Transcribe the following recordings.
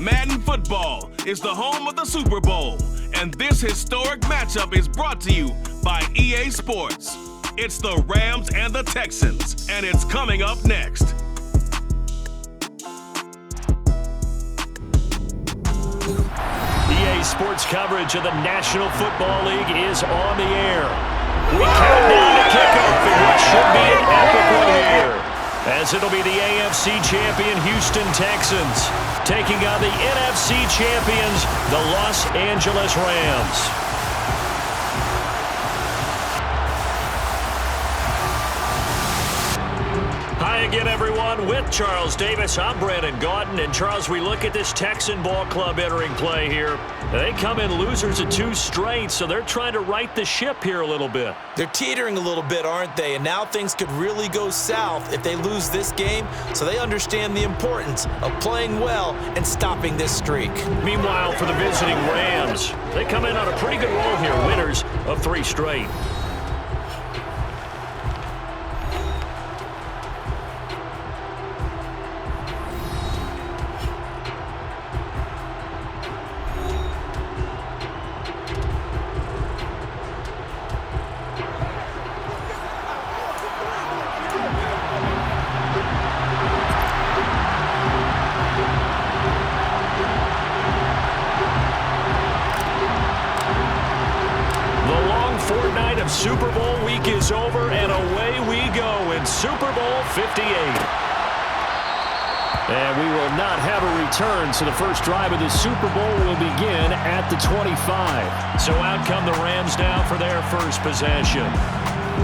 Madden Football is the home of the Super Bowl, and this historic matchup is brought to you by EA Sports. It's the Rams and the Texans, and it's coming up next. EA Sports coverage of the National Football League is on the air. We count down to kickoff in what should be an epic one here, as it'll be the AFC champion Houston Texans taking on the NFC champions, the Los Angeles Rams. Hi again, everyone. With Charles Davis, I'm Brandon Gaudin. And Charles, we look at this Texan ball club entering play here. They come in losers of 2 straight, so they're trying to right the ship here a little bit. They're teetering a little bit, aren't they? And now things could really go south if they lose this game, so they understand the importance of playing well and stopping this streak. Meanwhile, for the visiting Rams, they come in on a pretty good roll here, winners of 3 straight. Super Bowl week is over, and away we go in Super Bowl 58. And we will not have a return, so the first drive of the Super Bowl will begin at the 25. So out come the Rams now for their first possession.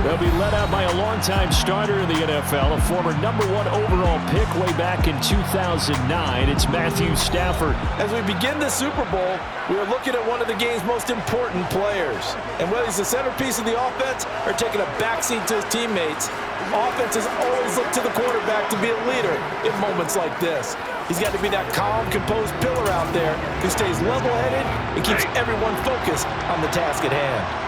They'll be led out by a longtime starter in the NFL, a former #1 overall pick way back in 2009. It's Matthew Stafford. As we begin the Super Bowl, we are looking at one of the game's most important players. And whether he's the centerpiece of the offense or taking a backseat to his teammates, offenses always look to the quarterback to be a leader in moments like this. He's got to be that calm, composed pillar out there who stays level-headed and keeps everyone focused on the task at hand.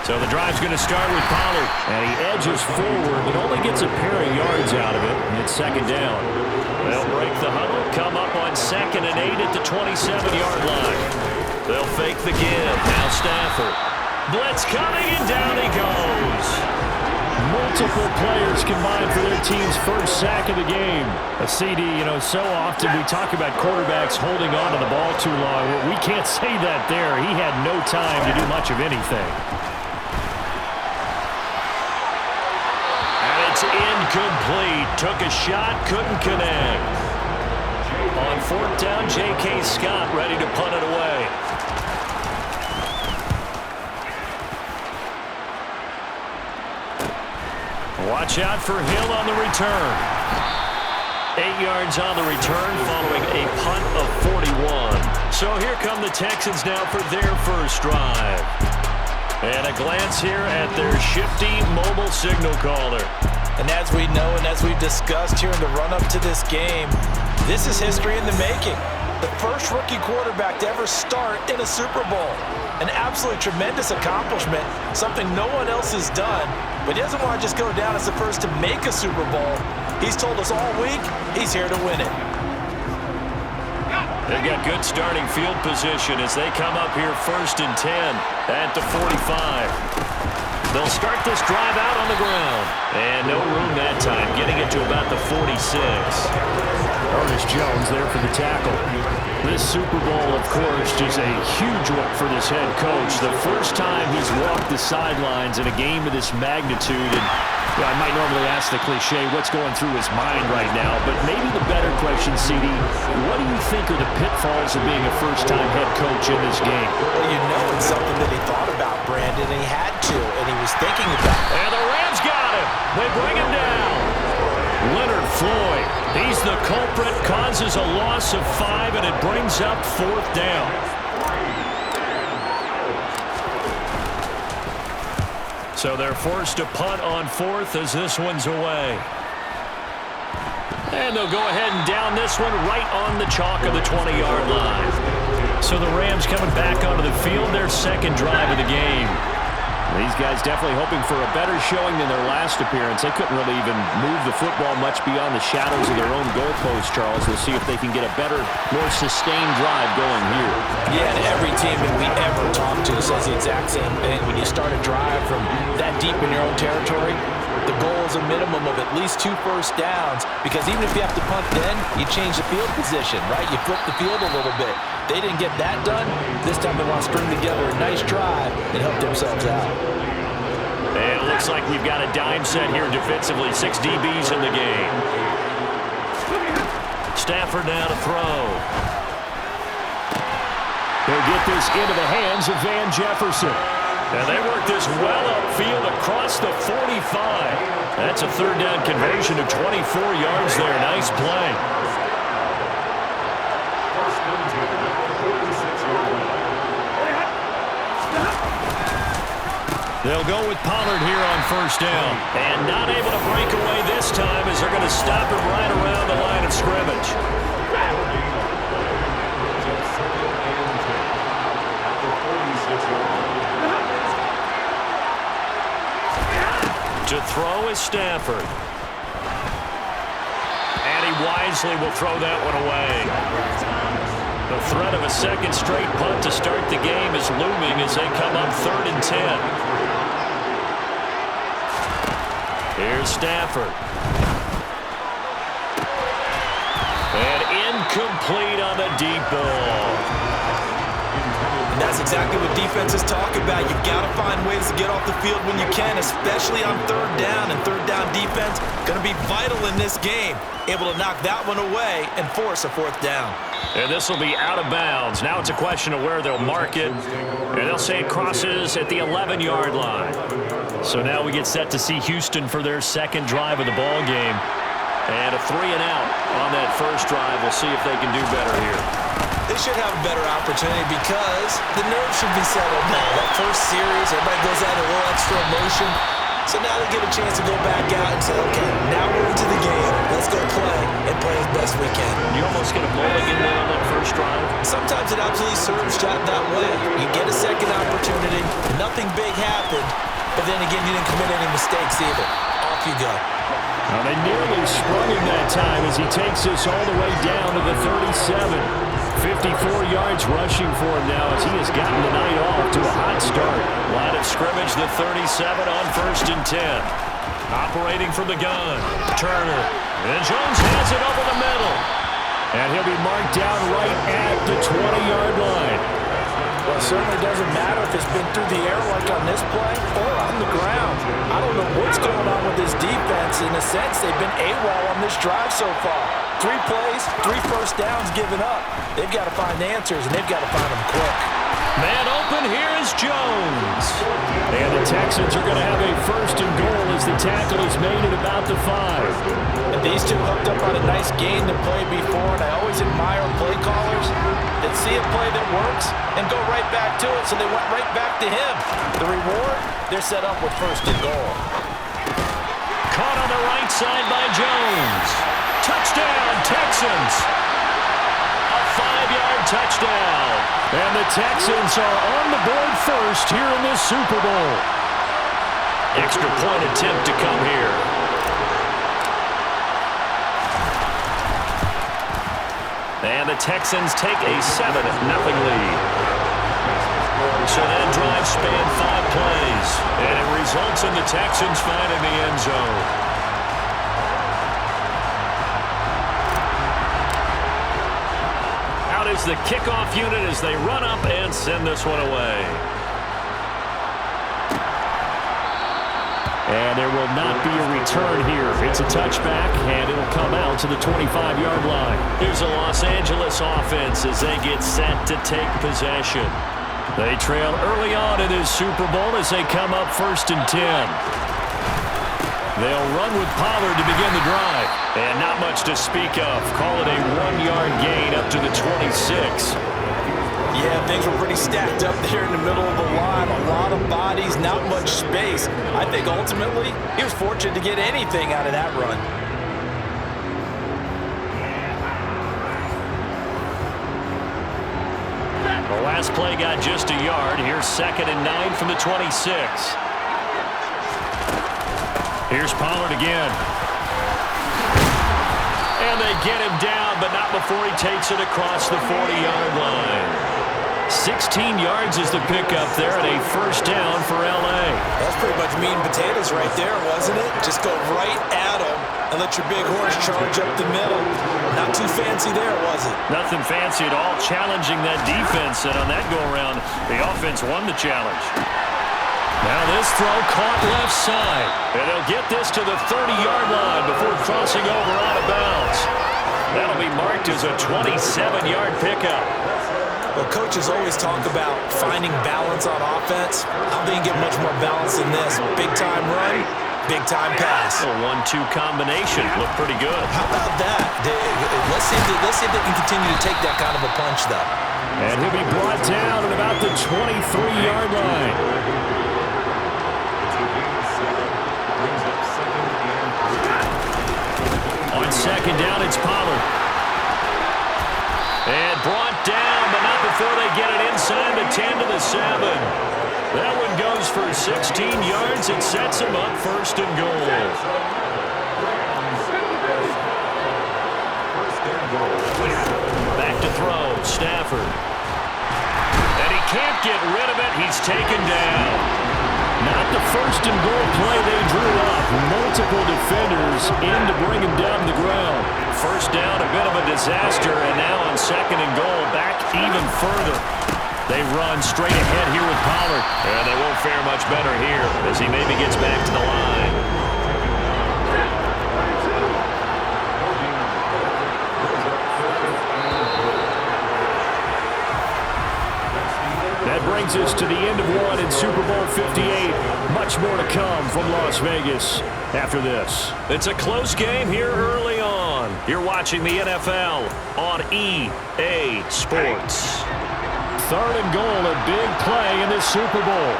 So the drive's going to start with Pollard, and he edges forward, but only gets a pair of yards out of it, and it's second down. They'll break the huddle, come up on 2nd and 8 at the 27-yard line. They'll fake the give. Now Stafford. Blitz coming, and down he goes. Multiple players combined for their team's first sack of the game. A CD, so often we talk about quarterbacks holding on to the ball too long. Well, we can't say that there. He had no time to do much of anything. It's incomplete. Took a shot, couldn't connect. On 4th down, J.K. Scott ready to punt it away. Watch out for Hill on the return. 8 yards on the return following a punt of 41. So here come the Texans now for their first drive. And a glance here at their shifty mobile signal caller. And as we know and as we've discussed here in the run-up to this game, this is history in the making. The first rookie quarterback to ever start in a Super Bowl. An absolutely tremendous accomplishment, something no one else has done. But he doesn't want to just go down as the first to make a Super Bowl. He's told us all week he's here to win it. They've got good starting field position as they come up here 1st and 10 at the 45. They'll start this drive out on the ground. And no room that time, getting it to about the 46. Ernest Jones there for the tackle. This Super Bowl, of course, just a huge one for this head coach. The first time he's walked the sidelines in a game of this magnitude. And I might normally ask the cliche, what's going through his mind right now? But maybe the better question, CD, what do you think are the pitfalls of being a first-time head coach in this game? Well, it's something that he thought about, Brandon, and he had to, and he was thinking about it. And the Rams got him. They bring him down. Leonard Floyd, he's the culprit, causes a loss of 5, and it brings up 4th down. So they're forced to punt on 4th as this one's away. And they'll go ahead and down this one right on the chalk of the 20-yard line. So the Rams coming back onto the field, their second drive of the game. These guys definitely hoping for a better showing than their last appearance. They couldn't really even move the football much beyond the shadows of their own goalpost, Charles. We'll see if they can get a better, more sustained drive going here. Yeah, and every team that we ever talk to says the exact same thing. When you start a drive from that deep in your own territory, the goal is a minimum of at least 2 first downs, because even if you have to punt then, you change the field position, right? You flip the field a little bit. They didn't get that done. This time they want to string together a nice drive and help themselves out. And it looks like we've got a dime set here defensively. 6 DBs in the game. Stafford now to throw. They'll get this into the hands of Van Jefferson. And they work this well upfield across the 45. That's a 3rd down conversion of 24 yards there. Nice play. They'll go with Pollard here on 1st down. And not able to break away this time as they're going to stop him right around the line of scrimmage. To throw is Stafford. And he wisely will throw that one away. The threat of a second straight punt to start the game is looming as they come up 3rd and 10. Here's Stafford. And incomplete on the deep ball. And that's exactly what defenses talk about. You've got to find ways to get off the field when you can, especially on 3rd down. And 3rd down defense going to be vital in this game. Able to knock that one away and force a 4th down. And this will be out of bounds. Now it's a question of where they'll mark it. And they'll say it crosses at the 11-yard line. So now we get set to see Houston for their 2nd drive of the ball game. And a 3 and out on that 1st drive. We'll see if they can do better here. They should have a better opportunity because the nerves should be settled now. That first series, everybody goes out a little extra emotion. So now they get a chance to go back out and say, okay, now we're into the game. Let's go play and play as best we can. You almost get a mulligan there on that 1st drive. Sometimes it absolutely serves that way. You get a 2nd opportunity. Nothing big happened. But then again, you didn't commit any mistakes either. Off you go. Now they nearly sprung him that time as he takes this all the way down to the 37. 54 yards rushing for him now as he has gotten the night off to a hot start. Line of scrimmage, the 37 on 1st and 10. Operating from the gun. Turner. And Jones has it over the middle. And he'll be marked down right at the 20-yard line. Well, it certainly doesn't matter if it's been through the air like on this play or on the ground. I don't know what's going on with this defense. In a sense, they've been AWOL on this drive so far. 3 plays, 3 first downs given up. They've got to find answers, and they've got to find them quick. Man open, here is Jones. And the Texans are going to have a 1st and goal as the tackle is made at about the 5. And these two hooked up on a nice game that played before, and I always admire play callers that see a play that works and go right back to it, so they went right back to him. The reward, they're set up with 1st and goal. Caught on the right side by Jones. Touchdown, Texans. A 5-yard touchdown. And the Texans are on the board first here in this Super Bowl. Extra point attempt to come here. And the Texans take a 7-0 lead. So that drive spanned 5 plays. And it results in the Texans finding the end zone. Is the kickoff unit as they run up and send this one away. And there will not be a return here. It's a touchback, and it'll come out to the 25-yard line. Here's a Los Angeles offense as they get set to take possession. They trail early on in this Super Bowl as they come up 1st and 10. They'll run with Pollard to begin the drive. And not much to speak of. Call it a 1-yard gain up to the 26. Yeah, things were pretty stacked up there in the middle of the line. A lot of bodies, not much space. I think ultimately he was fortunate to get anything out of that run. The last play got just a yard. Here's 2nd and 9 from the 26. Here's Pollard again. And they get him down, but not before he takes it across the 40-yard line. 16 yards is the pickup there, and a first down for L.A. That's pretty much meat and potatoes right there, wasn't it? Just go right at him and let your big horse charge up the middle. Not too fancy there, was it? Nothing fancy at all, challenging that defense, and on that go-around, the offense won the challenge. Now this throw caught left side, and they'll get this to the 30-yard line before crossing over out of bounds. That'll be marked as a 27-yard pickup. Well, coaches always talk about finding balance on offense. I don't think you get much more balance than this. Big-time run, big-time pass. A 1-2 combination. Looked pretty good. How about that? Let's see if they can continue to take that kind of a punch, though. And he'll be brought down at about the 23-yard line. On second down, it's Pollard. And brought down, but not before they get it inside the 10 to the 7. That one goes for 16 yards. It sets him up first and goal. Back to throw, Stafford. And he can't get rid of it. He's taken down. Not the first and goal play they drew up. Multiple defenders in to bring him down to the ground. First down, a bit of a disaster, and now on second and goal, back even further. They run straight ahead here with Pollard. And they won't fare much better here as he maybe gets back to the line. That brings us to the end of one in Super Bowl 58. Much more to come from Las Vegas after this. It's a close game here early on. You're watching the NFL on EA Sports. Third and goal, a big play in this Super Bowl.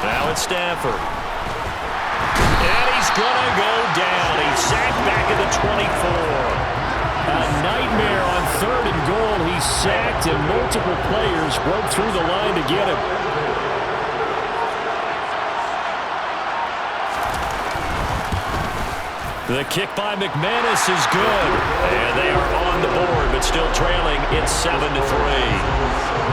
Now it's Stafford. And he's going to go down. He's sacked back at the 24. A nightmare on third and goal. He's sacked, and multiple players broke through the line to get him. The kick by McManus is good. And they are on the board, but still trailing. It's 7-3.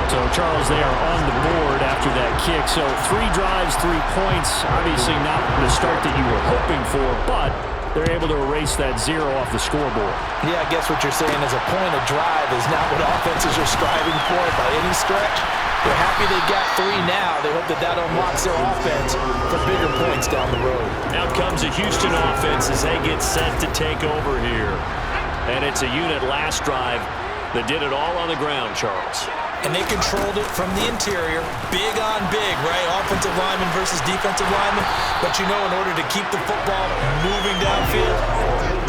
So, Charles, they are on the board after that kick. So, 3 drives, 3 points. Obviously not the start that you were hoping for, but they're able to erase that 0 off the scoreboard. Yeah, I guess what you're saying is a point of drive is not what offenses are striving for by any stretch. They're happy they got 3 now. They hope that that unlocks their offense for bigger points down the road. Now comes a Houston offense as they get set to take over here. And it's a unit last drive that did it all on the ground, Charles. And they controlled it from the interior. Big on big, right? Offensive lineman versus defensive lineman. But you know, in order to keep the football moving downfield,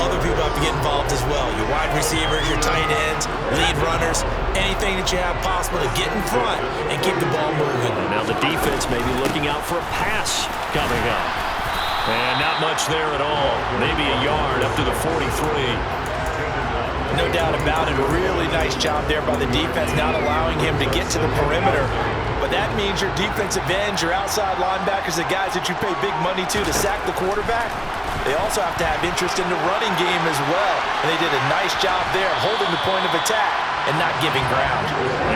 other people have to get involved as well. Your wide receivers, your tight ends, lead runners, anything that you have possible to get in front and keep the ball moving. Now the defense may be looking out for a pass coming up. And not much there at all. Maybe a yard up to the 43. No doubt about it. A really nice job there by the defense, not allowing him to get to the perimeter. But that means your defensive ends, your outside linebackers, the guys that you pay big money to sack the quarterback, they also have to have interest in the running game as well. And they did a nice job there holding the point of attack and not giving ground.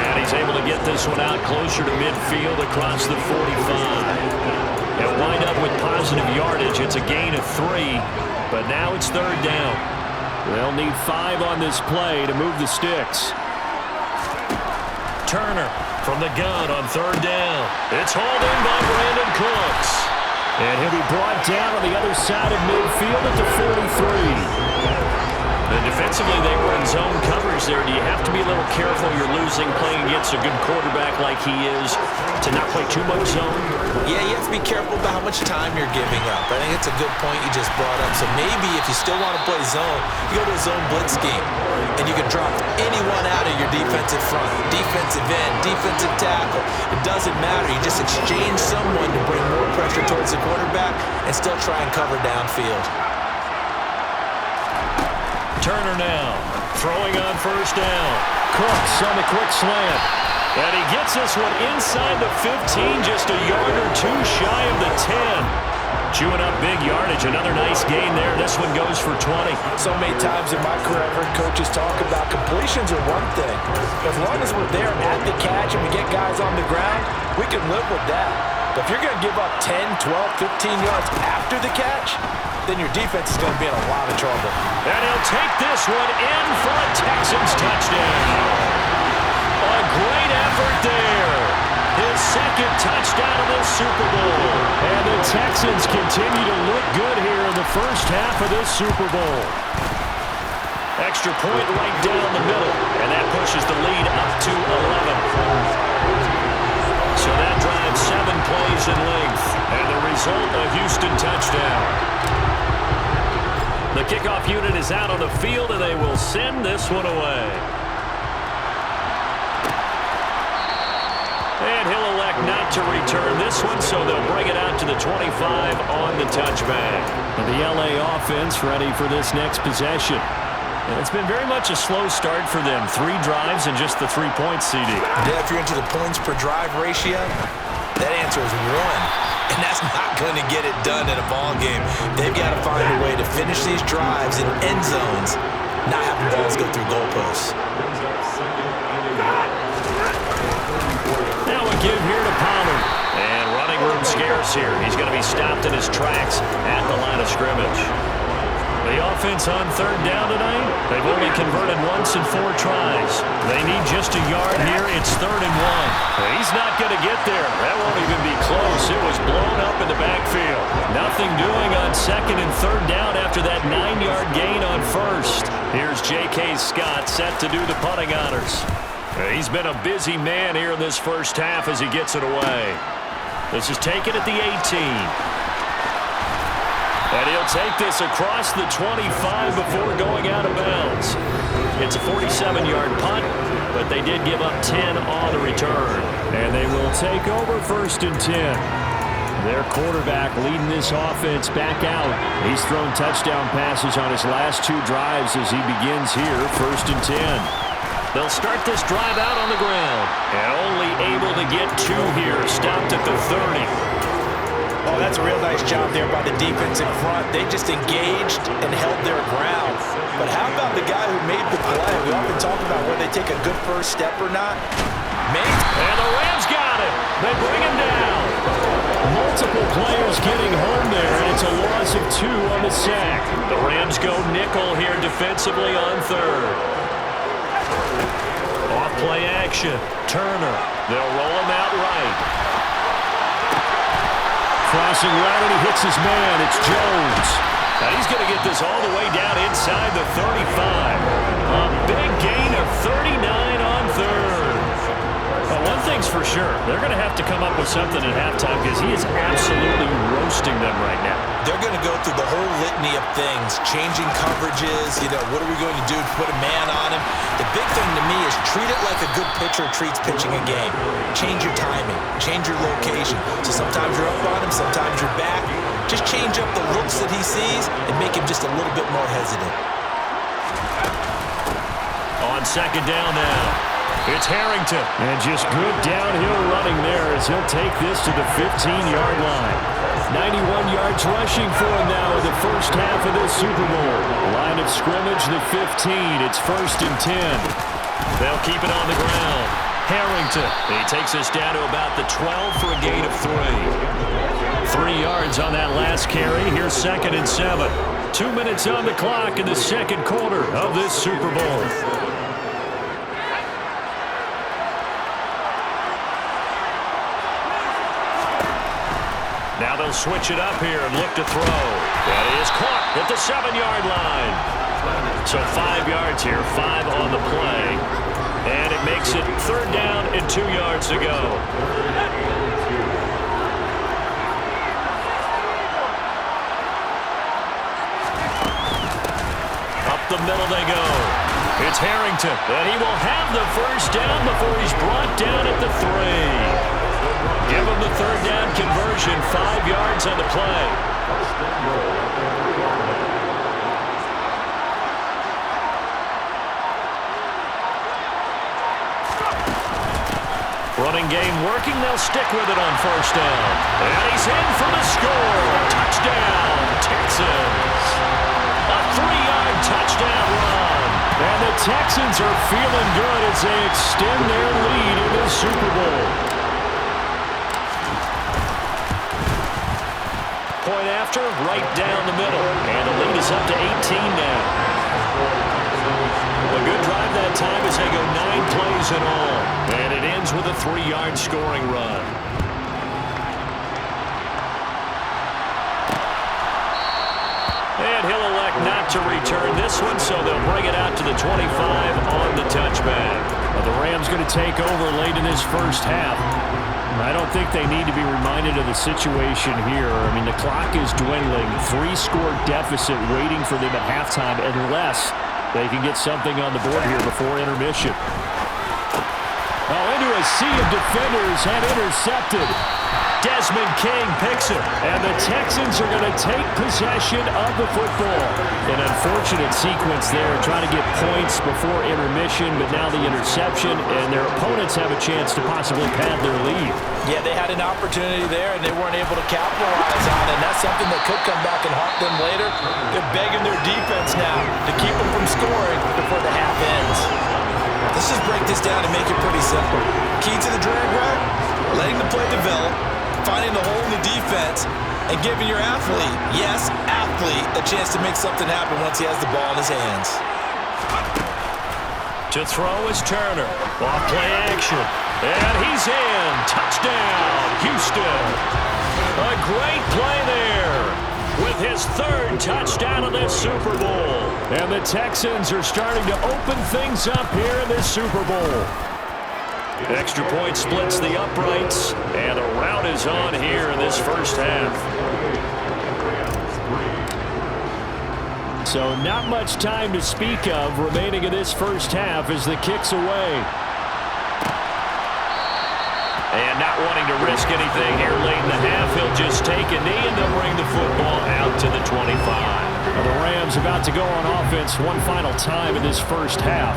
And he's able to get this one out closer to midfield across the 45. They'll wind up with positive yardage. It's a gain of 3, but now it's third down. They'll need 5 on this play to move the sticks. Turner from the gun on third down. It's hauled in by Brandon Cooks. And he'll be brought down on the other side of midfield at the 43. And defensively, they were in zone coverage there. Do you have to be a little careful? You're losing playing against a good quarterback like he is to not play too much zone? Yeah, you have to be careful about how much time you're giving up. I think it's a good point you just brought up. So maybe if you still want to play zone, you go to a zone blitz scheme. And you can drop anyone out of your defensive front. Defensive end, defensive tackle. It doesn't matter. You just exchange someone to bring more pressure towards the quarterback and still try and cover downfield. Turner now, throwing on first down. Cooks on the quick slant. And he gets this one inside the 15, just a yard or two shy of the 10. Chewing up big yardage. Another nice gain there. This one goes for 20. So many times in my career I've heard coaches talk about completions are one thing. As long as we're there at the catch and we get guys on the ground, we can live with that. But if you're going to give up 10, 12, 15 yards after the catch, then your defense is going to be in a lot of trouble. And he'll take this one in for a Texans touchdown. A great effort there. His second touchdown of the Super Bowl. And the Texans continue to look good here in the first half of this Super Bowl. Extra point right down the middle. And that pushes the lead up to 11. So that drives 7 plays in length. And the result, a Houston touchdown. The kickoff unit is out on the field, and they will send this one away. And he'll elect not to return this one, so they'll bring it out to the 25 on the touchback. The LA offense ready for this next possession. And it's been very much a slow start for them. 3 drives and just the 3 points, CD. Yeah, if you're into the points per drive ratio, that answer is 1. And that's not going to get it done in a ball game. They've got to find a way to finish these drives in end zones, not having balls go through goalposts. Now a give here to Pollard. And running room scarce here. He's going to be stopped in his tracks at the line of scrimmage. The offense on 3rd down tonight, they've only converted once in 4 tries. They need just a yard here. It's 3rd and 1. He's not going to get there. That won't even be close. It was blown up in the backfield. Nothing doing on 2nd and 3rd down after that 9-yard gain on 1st. Here's J.K. Scott set to do the punting honors. He's been a busy man here in this first half as he gets it away. This is taken at the 18. And he'll take this across the 25 before going out of bounds. It's a 47-yard punt, but they did give up 10 on the return. And they will take over 1st and 10. Their quarterback leading this offense back out. He's thrown touchdown passes on his last 2 drives as he begins here, 1st and 10. They'll start this drive out on the ground. And only able to get 2 here, stopped at the 30. Oh, that's a real nice job there by the defense in front. They just engaged and held their ground. But how about the guy who made the play? We often talk about whether they take a good first step or not. And the Rams got him. They bring him down. Multiple players getting home there, and it's a loss of 2 on the sack. The Rams go nickel here defensively on 3rd. Off play action. Turner. They'll roll him out right. Crossing right, and he hits his man. It's Jones. Now he's going to get this all the way down inside the 35. A big gain of 39 on 3rd. Well, one thing's for sure. They're going to have to come up with something at halftime because he is absolutely roasting them right now. They're going to go through the whole litany of things, changing coverages, what are we going to do to put a man on him? The big thing to me is treat it like a good pitcher treats pitching a game. Change your timing, change your location. So sometimes you're up on him, sometimes you're back. Just change up the looks that he sees and make him just a little bit more hesitant. On 2nd down now. It's Harrington. And just good downhill running there as he'll take this to the 15-yard line. 91 yards rushing for him now in the first half of this Super Bowl. Line of scrimmage, the 15. It's 1st and 10. They'll keep it on the ground. Harrington. He takes us down to about the 12 for a gain of 3. 3 yards on that last carry. Here's 2nd and 7. 2 minutes on the clock in the 2nd quarter of this Super Bowl. Now they'll switch it up here and look to throw. That is caught at the 7-yard line. So 5 yards here, 5 on the play. And it makes it 3rd down and 2 yards to go. Up the middle they go. It's Harrington, and he will have the 1st down before he's brought down at the 3. Give him the 3rd down conversion, 5 yards on the play. Running game working. They'll stick with it on first down. And he's in for the score. Touchdown, Texans. A 3-yard touchdown run. And the Texans are feeling good as they extend their lead in the Super Bowl. Point after, right down the middle. And the lead is up to 18 now. A good drive that time as they go 9 plays in all. And it ends with a 3-yard scoring run. And he'll elect not to return this one, so they'll bring it out to the 25 on the touchback. Well, the Rams going to take over late in this first half. I don't think they need to be reminded of the situation here. I mean, the clock is dwindling. 3-score deficit waiting for them at halftime unless they can get something on the board here before intermission. Oh, into a sea of defenders and intercepted. Desmond King picks it. And the Texans are going to take possession of the football. An unfortunate sequence there, trying to get points before intermission, but now the interception, and their opponents have a chance to possibly pad their lead. Yeah, they had an opportunity there, and they weren't able to capitalize on it, and that's something that could come back and haunt them later. They're begging their defense now to keep them from scoring before the half ends. Let's just break this down and make it pretty simple. Key to the drag route, letting the play develop, finding the hole in the defense, and giving your athlete, yes, athlete, a chance to make something happen once he has the ball in his hands. To throw is Turner. Off play action. And he's in. Touchdown, Houston. A great play there with his 3rd touchdown of this Super Bowl. And the Texans are starting to open things up here in this Super Bowl. Extra point splits the uprights, and the rout is on here in this first half. So not much time to speak of remaining in this first half as the kick's away. And not wanting to risk anything here late in the half, he'll just take a knee and they'll bring the football out to the 25. Well, the Rams about to go on offense one final time in this first half.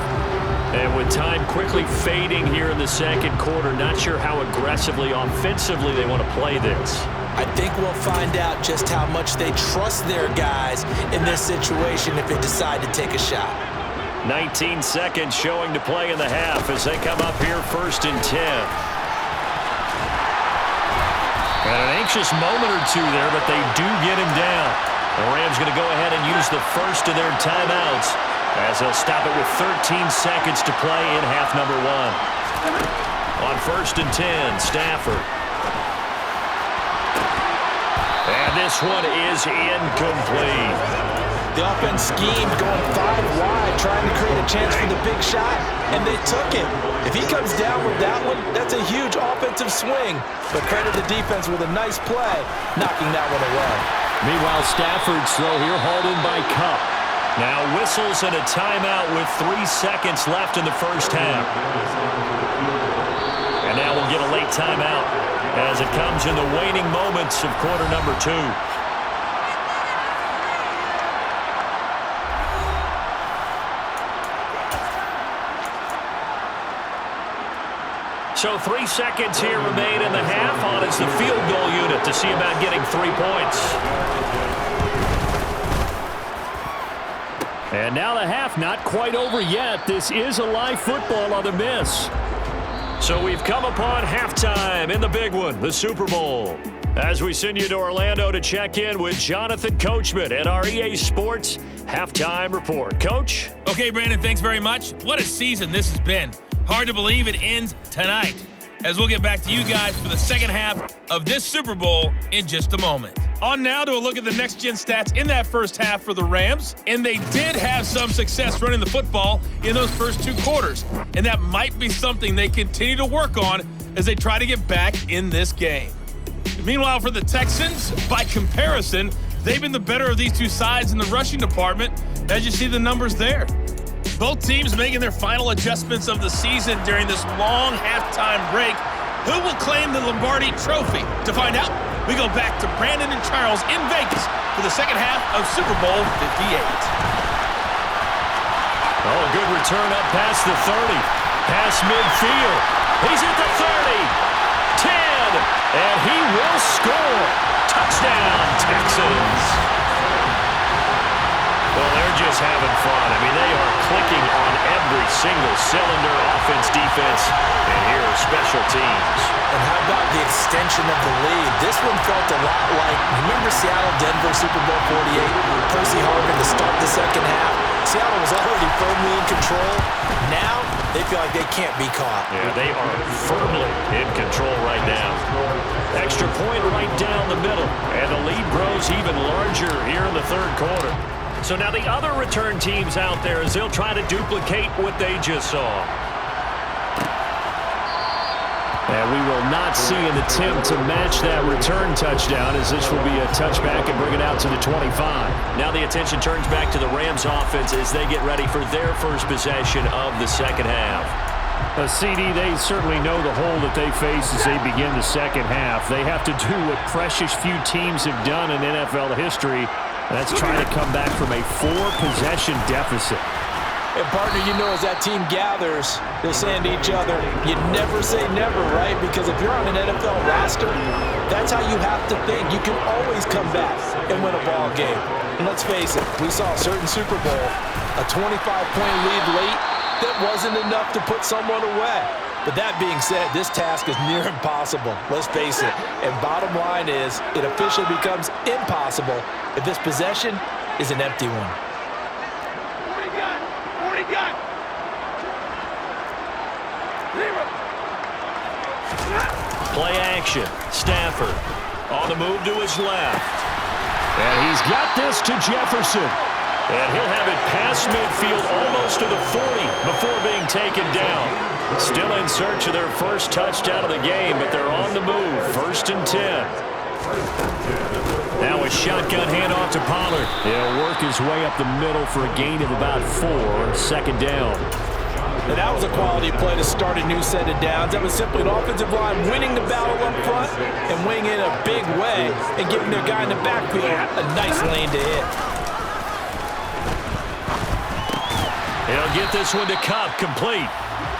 And with time quickly fading here in the second quarter, not sure how aggressively, offensively they want to play this. I think we'll find out just how much they trust their guys in this situation if they decide to take a shot. 19 seconds showing to play in the half as they come up here 1st and 10. And an anxious moment or two there, but they do get him down. The Rams going to go ahead and use the first of their timeouts as they'll stop it with 13 seconds to play in half number 1. On 1st and 10, Stafford. And this one is incomplete. The offense schemed going 5 wide, trying to create a chance for the big shot, and they took it. If he comes down with that one, that's a huge offensive swing. But credit the defense with a nice play, knocking that one away. Meanwhile, Stafford's throw here hauled in by Cup. Now whistles and a timeout with 3 seconds left in the first half. And now we'll get a late timeout as it comes in the waning moments of quarter number 2. So 3 seconds here remain in the half. On is the field goal unit to see about getting 3 points. And now the half not quite over yet. This is a live football on the miss. So we've come upon halftime in the big one, the Super Bowl. As we send you to Orlando to check in with Jonathan Coachman at our EA Sports Halftime Report. Coach? Okay, Brandon, thanks very much. What a season this has been. Hard to believe it ends tonight, as we'll get back to you guys for the second half of this Super Bowl in just a moment. On now to a look at the next-gen stats in that first half for the Rams, and they did have some success running the football in those first 2 quarters, and that might be something they continue to work on as they try to get back in this game. Meanwhile, for the Texans, by comparison, they've been the better of these 2 sides in the rushing department, as you see the numbers there. Both teams making their final adjustments of the season during this long halftime break. Who will claim the Lombardi Trophy? To find out, we go back to Brandon and Charles in Vegas for the second half of Super Bowl 58. Oh, good return up past the 30. Past midfield. He's at the 30, 10, and he will score. Touchdown, Texans. Well, they're just having fun. I mean, they are clicking on every single cylinder, offense, defense, and here are special teams. And how about the extension of the lead? This one felt a lot like, remember Seattle, Denver, Super Bowl 48, Percy Harvin to start the second half. Seattle was already firmly in control. Now, they feel like they can't be caught. Yeah, they are firmly in control right now. Extra point right down the middle, and the lead grows even larger here in the third quarter. So now the other return teams out there as they'll try to duplicate what they just saw. And we will not see an attempt to match that return touchdown, as this will be a touchback and bring it out to the 25. Now the attention turns back to the Rams offense as they get ready for their first possession of the second half. CD, they certainly know the hole that they face as they begin the second half. They have to do what precious few teams have done in NFL history. That's trying to come back from a 4-possession deficit. And, partner, you know as that team gathers, they're saying to each other, you never say never, right? Because if you're on an NFL roster, that's how you have to think. You can always come back and win a ball game. And let's face it, we saw a certain Super Bowl, a 25-point lead late that wasn't enough to put someone away. But that being said, this task is near impossible. Let's face it. And bottom line is, it officially becomes impossible if this possession is an empty one. Play action. Stafford on the move to his left. And he's got this to Jefferson. And he'll have it past midfield almost to the 40 before being taken down. Still in search of their first touchdown of the game, but they're on the move. 1st and 10. Now a shotgun handoff to Pollard. He'll work his way up the middle for a gain of about 4. 2nd down. And that was a quality play to start a new set of downs. That was simply an offensive line winning the battle up front and winning in a big way and giving their guy in the backfield a nice lane to hit. He'll get this one to Cup, complete.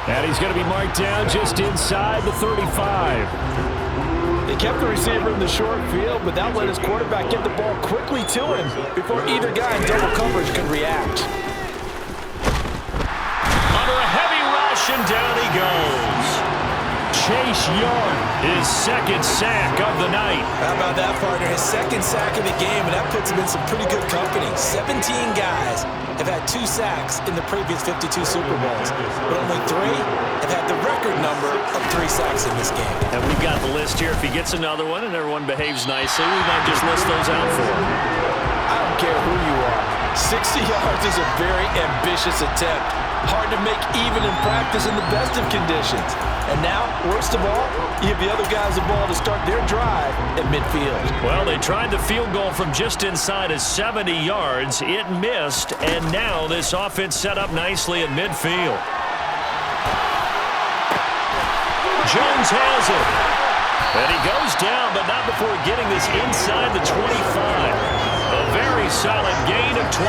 And he's going to be marked down just inside the 35. They kept the receiver in the short field, but that let his quarterback get the ball quickly to him before either guy in double coverage could react. Under a heavy rush, and down he goes. Chase Young, his 2nd sack of the night. How about that, partner? His 2nd sack of the game, and that puts him in some pretty good company. 17 guys have had 2 sacks in the previous 52 Super Bowls, but only 3 have had the record number of 3 sacks in this game. And we've got the list here. If he gets another one and everyone behaves nicely, we might just list those out for him. I don't care who you are. 60 yards is a very ambitious attempt. Hard to make even in practice in the best of conditions. And now, worst of all, you give the other guys the ball to start their drive at midfield. Well, they tried the field goal from just inside of 70 yards. It missed, and now this offense set up nicely at midfield. Jones has it. And he goes down, but not before getting this inside the 25. A very solid gain of 27.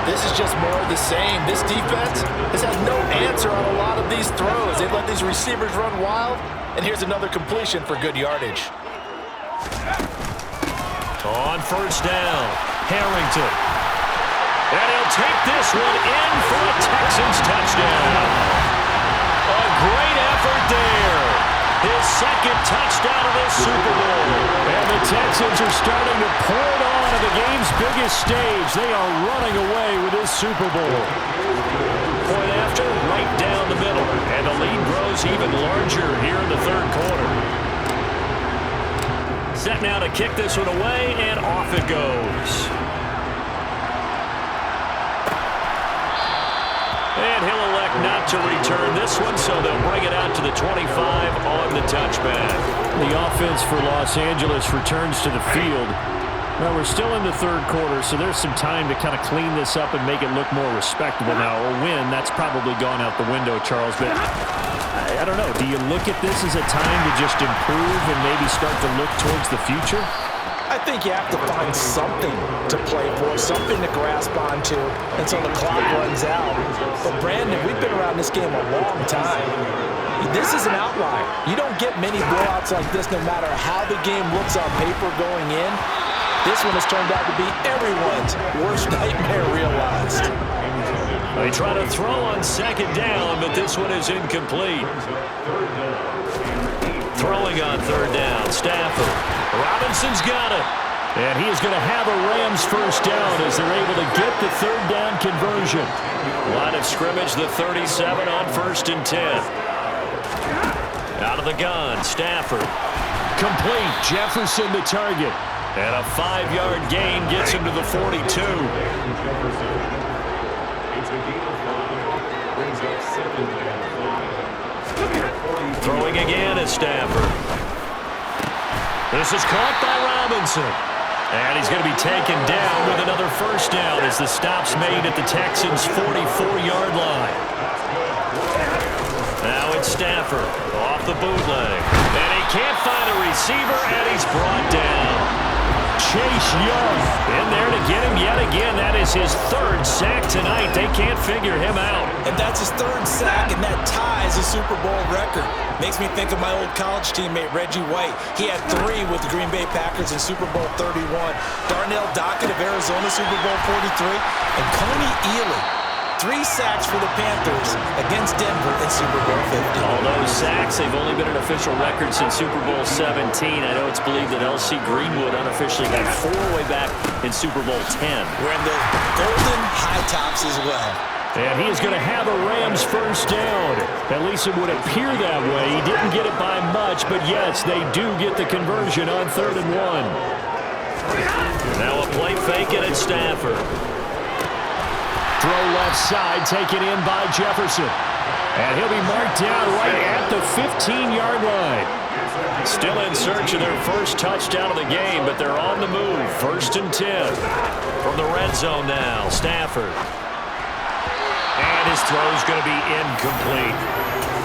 This is just more of the same. This defense has had no answer on a lot of these throws. They've let these receivers run wild, and here's another completion for good yardage. On 1st down, Harrington. And he'll take this one in for a Texans touchdown. A great effort there. His 2nd touchdown of this Super Bowl. And the Texans are starting to pour it on at the game's biggest stage. They are running away with this Super Bowl. Point after, right down the middle. And the lead grows even larger here in the 3rd quarter. Set now to kick this one away, and off it goes. And he'll elect not to return this one, so they'll bring it out to the 25 on the touchback. The offense for Los Angeles returns to the field. Well, we're still in the 3rd quarter, so there's some time to kind of clean this up and make it look more respectable. Now, a win, that's probably gone out the window, Charles, but I don't know. Do you look at this as a time to just improve and maybe start to look towards the future? I think you have to find something to play for, something to grasp onto until the clock runs out. But Brandon, we've been around this game a long time. This is an outlier. You don't get many blowouts like this no matter how the game looks on paper going in. This one has turned out to be everyone's worst nightmare realized. They try to throw on second down, but this one is incomplete. Throwing on third down, Stafford. Robinson's got it. And he is going to have a Rams first down as they're able to get the third down conversion. Line of scrimmage, the 37 on 1st and 10. Out of the gun, Stafford. Complete. Jefferson the target. And a 5-yard gain gets him to the 42. Throwing again is Stafford. This is caught by Robinson. And he's going to be taken down with another first down as the stop's made at the Texans' 44-yard line. Now it's Stafford off the bootleg. And he can't find a receiver, and he's brought down. Chase Young in there to get him yet again. That is his 3rd sack tonight. They can't figure him out. And that's his 3rd sack, and that ties a Super Bowl record. Makes me think of my old college teammate, Reggie White. He had 3 with the Green Bay Packers in Super Bowl 31. Darnell Dockett of Arizona, Super Bowl 43. And Coney Ealy, 3 sacks for the Panthers against Denver in Super Bowl 50. All those sacks, they've only been an official record since Super Bowl 17. I know it's believed that L.C. Greenwood unofficially got 4 way back in Super Bowl 10. Wearing the golden high tops as well. And he is going to have a Rams first down. At least it would appear that way. He didn't get it by much, but yes, they do get the conversion on 3rd and 1. Now a play fake it at Stafford. Throw left side, taken in by Jefferson. And he'll be marked down right at the 15-yard line. Still in search of their first touchdown of the game, but they're on the move. 1st and 10. From the red zone now, Stafford. And his throw's going to be incomplete.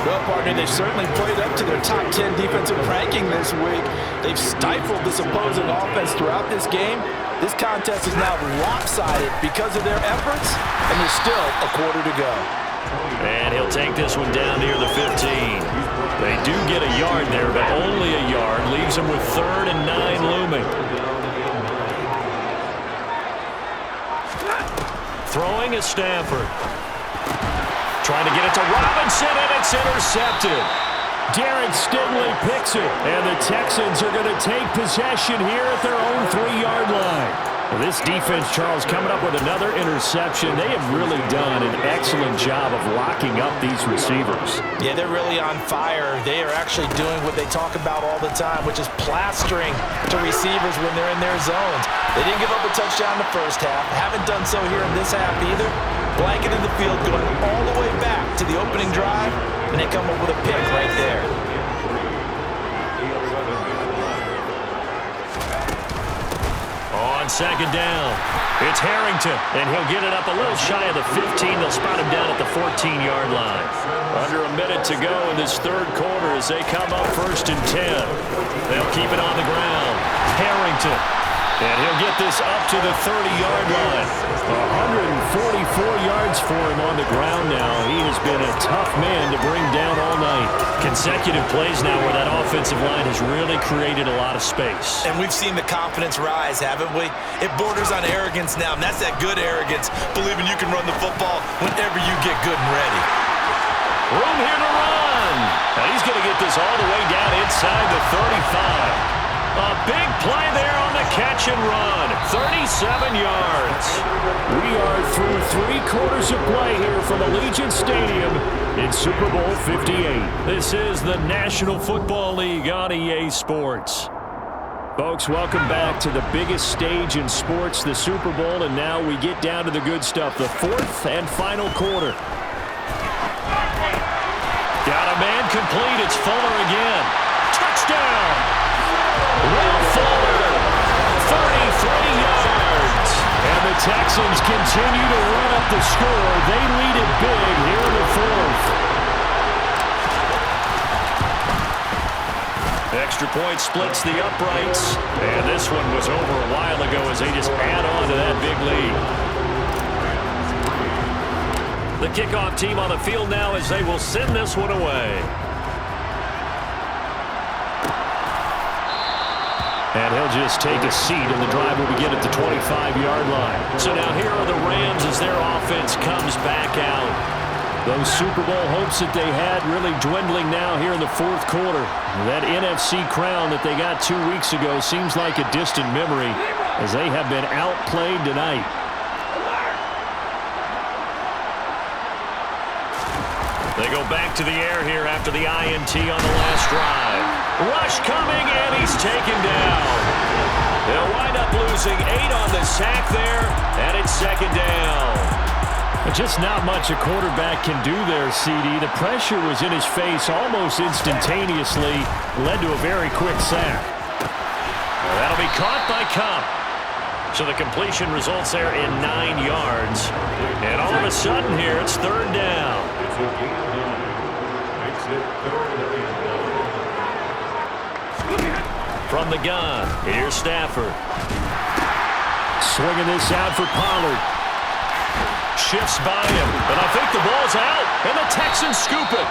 Well, partner, they've certainly played up to their top 10 defensive ranking this week. They've stifled this opposing offense throughout this game. This contest is now lopsided because of their efforts, and there's still a quarter to go. And he'll take this one down near the 15. They do get a yard there, but only a yard. Leaves them with 3rd and 9 looming. Throwing is Stafford. Trying to get it to Robinson, and it's intercepted. Derek Stingley picks it, and the Texans are going to take possession here at their own 3-yard line. This defense, Charles, coming up with another interception. They have really done an excellent job of locking up these receivers. Yeah, they're really on fire. They are actually doing what they talk about all the time, which is plastering to receivers when they're in their zones. They didn't give up a touchdown in the first half. Haven't done so here in this half either. Blanket in the field going all the way back to the opening drive, and they come up with a pick right there. On second down, it's Harrington, and he'll get it up a little shy of the 15. They'll spot him down at the 14-yard line. Under a minute to go in this 3rd quarter as they come up 1st and 10. They'll keep it on the ground. Harrington, and he'll get this up to the 30-yard line. 144 yards for him on the ground now. He has been a tough man to bring down all night. Consecutive plays now where that offensive line has really created a lot of space. And we've seen the confidence rise, haven't we? It borders on arrogance now, and that's that good arrogance, believing you can run the football whenever you get good and ready. Room here to run. And he's going to get this all the way down inside the 35. A big play there on the catch and run. 37 yards. We are through 3 quarters of play here from Allegiant Stadium in Super Bowl 58. This is the National Football League on EA Sports. Folks, welcome back to the biggest stage in sports, the Super Bowl, and now we get down to the good stuff, the 4th and final quarter. Got a man complete. It's Fuller again. Touchdown. Will Fuller, 33 yards. And the Texans continue to run up the score. They lead it big here in the 4th. Extra point splits the uprights. And this one was over a while ago as they just add on to that big lead. The kickoff team on the field now as they will send this one away. And he'll just take a seat, and the drive will begin at the 25-yard line. So now here are the Rams as their offense comes back out. Those Super Bowl hopes that they had really dwindling now here in the fourth quarter. That NFC crown that they got 2 weeks ago seems like a distant memory as they have been outplayed tonight. They go back to the air here after the INT on the last drive. Rush coming, and he's taken down. They'll wind up losing 8 on the sack there, and it's second down. Just not much a quarterback can do there, CD. The pressure was in his face almost instantaneously, led to a very quick sack. Well, that'll be caught by Cup. So the completion results there in 9 yards. And all of a sudden here, it's third down. From the gun, here's Stafford. Swinging this out for Pollard. Shifts by him, but I think the ball's out, and the Texans scoop it.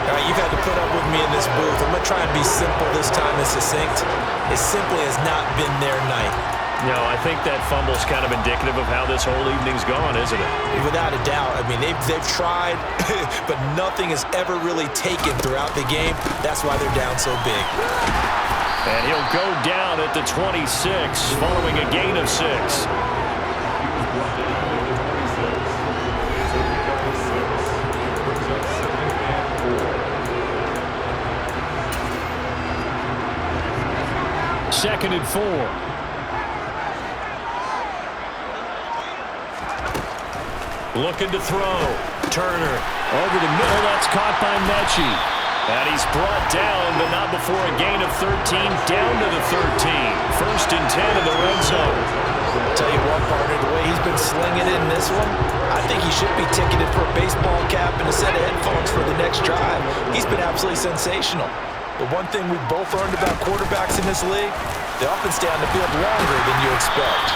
All right, you've had to put up with me in this booth. I'm going to try and be simple this time and succinct. It simply has not been their night. No, I think that fumble's kind of indicative of how this whole evening's gone, isn't it? Without a doubt. I mean, they've tried, but nothing has ever really taken throughout the game. That's why they're down so big. And he'll go down at the 26 following a gain of 6. Second and 4. Looking to throw. Turner. Over the middle, that's caught by Mechie. And he's brought down, but not before a gain of 13, down to the 13. First and 10 in the red zone. I'll tell you what, partner, the way he's been slinging it in this one, I think he should be ticketed for a baseball cap and a set of headphones for the next drive. He's been absolutely sensational. But one thing we've both learned about quarterbacks in this league, they often stay on the field longer than you expect.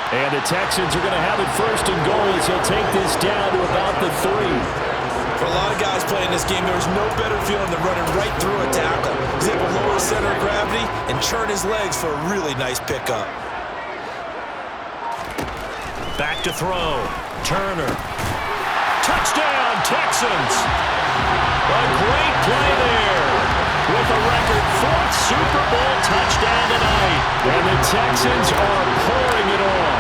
And the Texans are going to have it first and goal as he'll take this down to about the 3. For a lot of guys playing this game, there's no better feeling than running right through a tackle. He's able to lower his center of gravity and churn his legs for a really nice pickup. Back to throw. Turner. Touchdown, Texans! A great play there. With a record 4th Super Bowl touchdown tonight. And the Texans are pouring it on.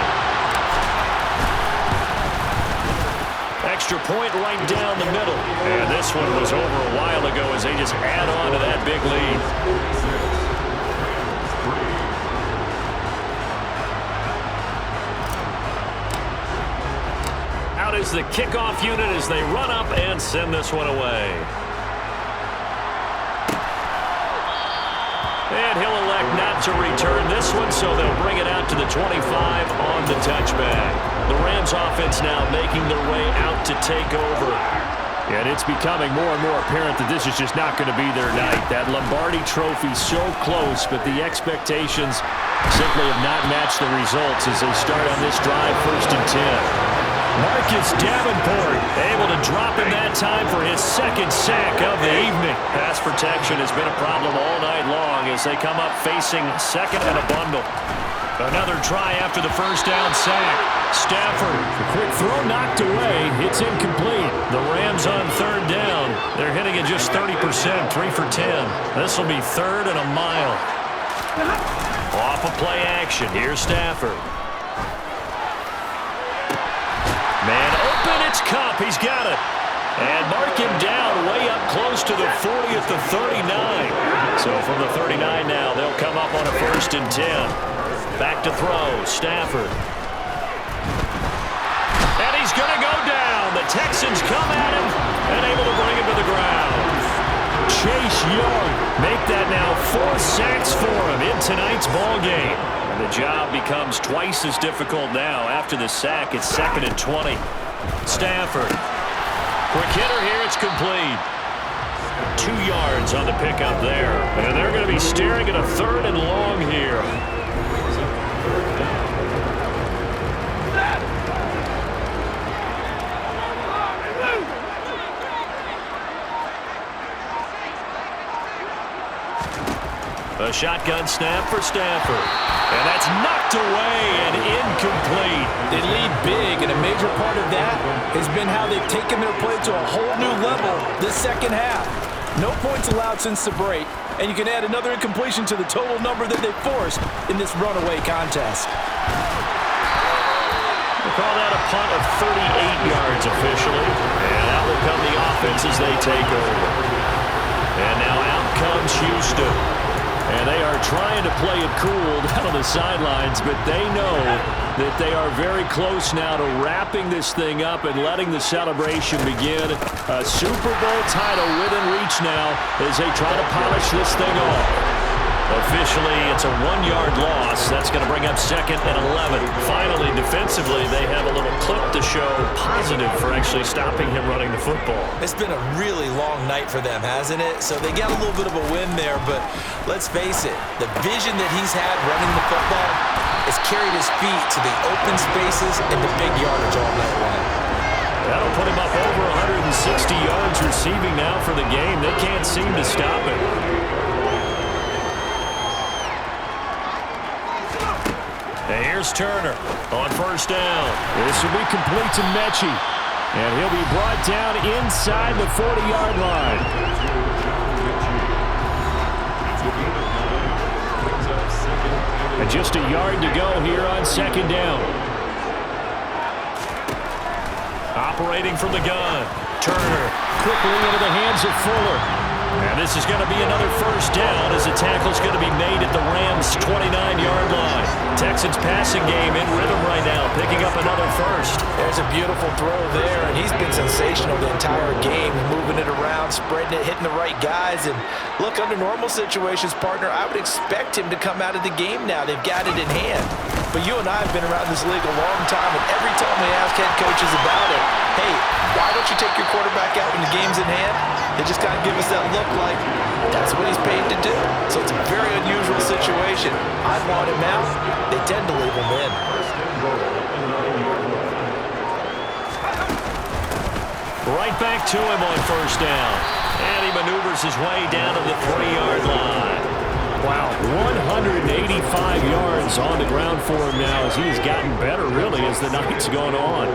Extra point right down the middle. And this one was over a while ago as they just add on to that big lead. Out is the kickoff unit as they run up and send this one away. And he'll elect not to return this one, so they'll bring it out to the 25 on the touchback. The Rams offense now making their way out to take over. And it's becoming more and more apparent that this is just not going to be their night. That Lombardi trophy so close, but the expectations simply have not matched the results as they start on this drive first and 10. Marcus Davenport able to drop him that time for his second sack of the evening. Pass protection has been a problem all night long as they come up facing second and a bundle. Another try after the first down sack. Stafford. The quick throw knocked away. It's incomplete. The Rams on third down. They're hitting it just 30%, 3 for 10. This will be third and a mile. Off of play action. Here's Stafford. Man open, it's Cup. He's got it. And mark him down way up close to the 40 at the 39. So from the 39 now, they'll come up on a first and 10. Back to throw, Stafford. And he's going to go down. The Texans come at him and able to bring him to the ground. Chase Young make that now 4 sacks for him in tonight's ball game. And the job becomes twice as difficult now. After the sack, it's second and 20. Stafford. Quick hitter here, it's complete. 2 yards on the pickup there. And they're going to be staring at a 3rd and long here. A shotgun snap for Stafford. And that's knocked away and incomplete. They lead big, and a major part of that has been how they've taken their play to a whole new level this second half. No points allowed since the break, and you can add another incompletion to the total number that they forced in this runaway contest. We'll call that a punt of 38 yards officially. And that will come the offense as they take over. And now out comes Houston. And they are trying to play it cool down on the sidelines, but they know that they are very close now to wrapping this thing up and letting the celebration begin. A Super Bowl title within reach now as they try to polish this thing off. Officially, it's a 1-yard loss. That's going to bring up 2nd and 11. Finally, defensively, they have a little clip to show positive for actually stopping him running the football. It's been a really long night for them, hasn't it? So they got a little bit of a win there, but let's face it, the vision that he's had running the football has carried his feet to the open spaces and the big yardage all night long. That'll put him up over 160 yards receiving now for the game. They can't seem to stop it. And here's Turner on 1st down. This will be complete to Mechie. And he'll be brought down inside the 40-yard line. And just a yard to go here on 2nd down. Operating from the gun. Turner Quickly into the hands of Fuller. And this is going to be another 1st down as the tackle's going to be made at the Rams' 29-yard line. Texans passing game in rhythm right now, picking up another 1st. There's a beautiful throw there, and he's been sensational the entire game, moving it around, spreading it, hitting the right guys. And look, under normal situations, partner, I would expect him to come out of the game now. They've got it in hand. But you and I have been around this league a long time, and every time we ask head coaches about it, hey, why don't you take your quarterback out when the game's in hand? They just kind of give us that look like that's what he's paid to do. So it's a very unusual situation. I want him out. They tend to leave him in. Right back to him on 1st down. And he maneuvers his way down to the 3-yard line. Wow, 185 yards on the ground for him now as he's gotten better, really, as the night's gone on.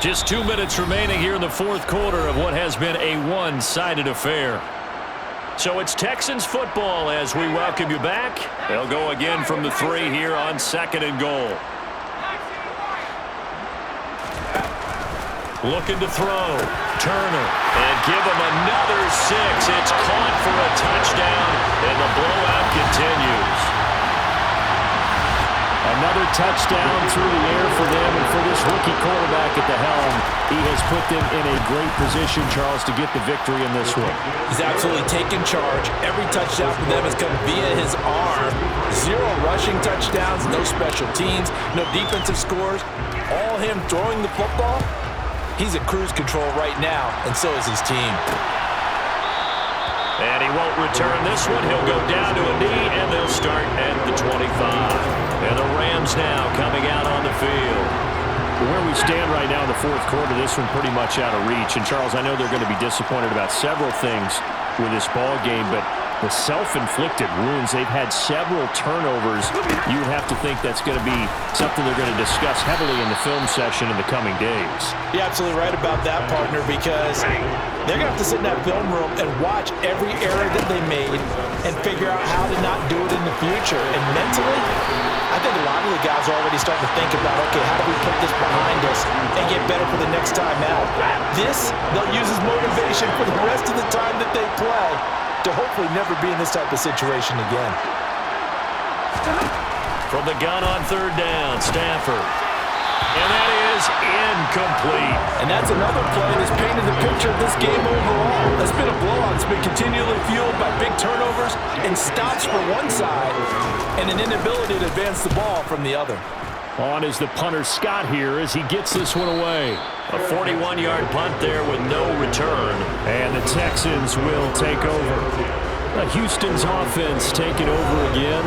Just 2 minutes remaining here in the 4th quarter of what has been a one-sided affair. So it's Texans football as we welcome you back. They'll go again from the 3 here on 2nd and goal. Looking to throw. Turner. And give him another 6. It's caught for a touchdown, and the blowout continues. Another touchdown through the air for them, and for this rookie quarterback at the helm, he has put them in a great position, Charles, to get the victory in this one. He's absolutely taken charge. Every touchdown for them has come via his arm. 0 rushing touchdowns, no special teams, no defensive scores. All him throwing the football. He's at cruise control right now, and so is his team. And he won't return this one. He'll go down to a knee, and they'll start at the 25. And the Rams now coming out on the field. Where we stand right now in the 4th quarter, this one pretty much out of reach. And, Charles, I know they're going to be disappointed about several things with this ball game, but the self-inflicted wounds, they've had several turnovers. You would have to think that's going to be something they're going to discuss heavily in the film session in the coming days. You're absolutely right about that, partner, because they're going to have to sit in that film room and watch every error that they made and figure out how to not do it in the future. And mentally, I think a lot of the guys are already starting to think about, okay, how do we put this behind us and get better for the next time out? This, they'll use as motivation for the rest of the time that they play to hopefully never be in this type of situation again. From the gun on 3rd down, Stafford. And that is incomplete. And that's another play that's painted the picture of this game overall. It's been a blowout. It's been continually fueled by big turnovers and stops for one side and an inability to advance the ball from the other. On is the punter Scott here as he gets this one away. A 41-yard punt there with no return. And the Texans will take over. Houston's offense taking over again.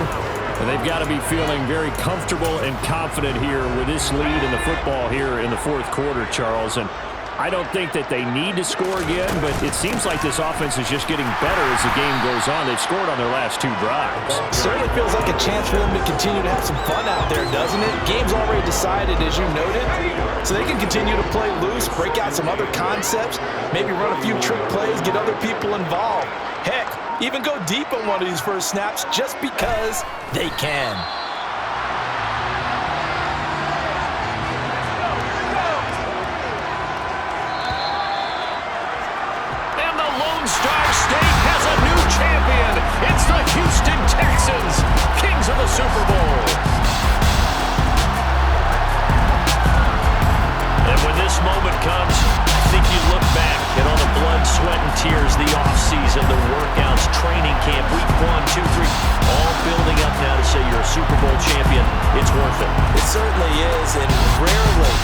And they've got to be feeling very comfortable and confident here with this lead in the football here in the fourth quarter, Charles. And I don't think that they need to score again, but it seems like this offense is just getting better as the game goes on. They've scored on their last 2 drives. Certainly feels like a chance for them to continue to have some fun out there, doesn't it? Game's already decided, as you noted, so they can continue to play loose, break out some other concepts, maybe run a few trick plays, get other people involved. Heck, even go deep on one of these first snaps just because they can. Star State has a new champion. It's the Houston Texans, kings of the Super Bowl. And when this moment comes, I think you look back at all the blood, sweat, and tears, the offseason, the workouts, training camp, week 1, 2, 3, all building up now to say you're a Super Bowl champion. It's worth it. It certainly is, and rarely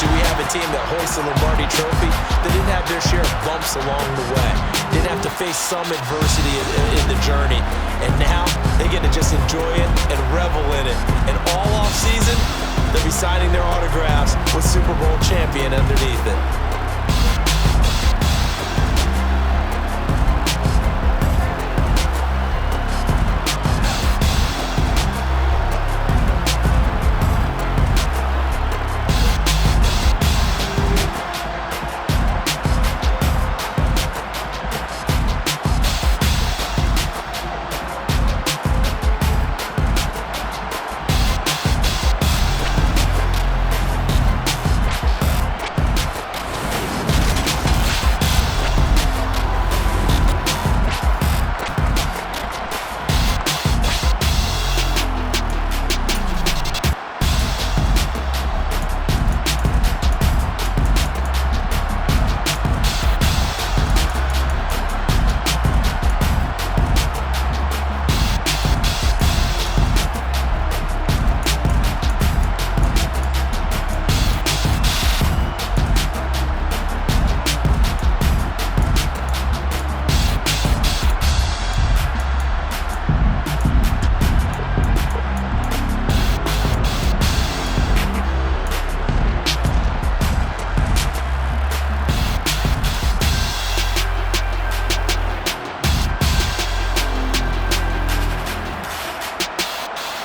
do we have a team that hoists the Lombardi Trophy that didn't have their share of bumps along the way, didn't have to face some adversity in the journey, and now they get to just enjoy it and revel in it. And all off season, they'll be signing their autographs with Super Bowl champion underneath it.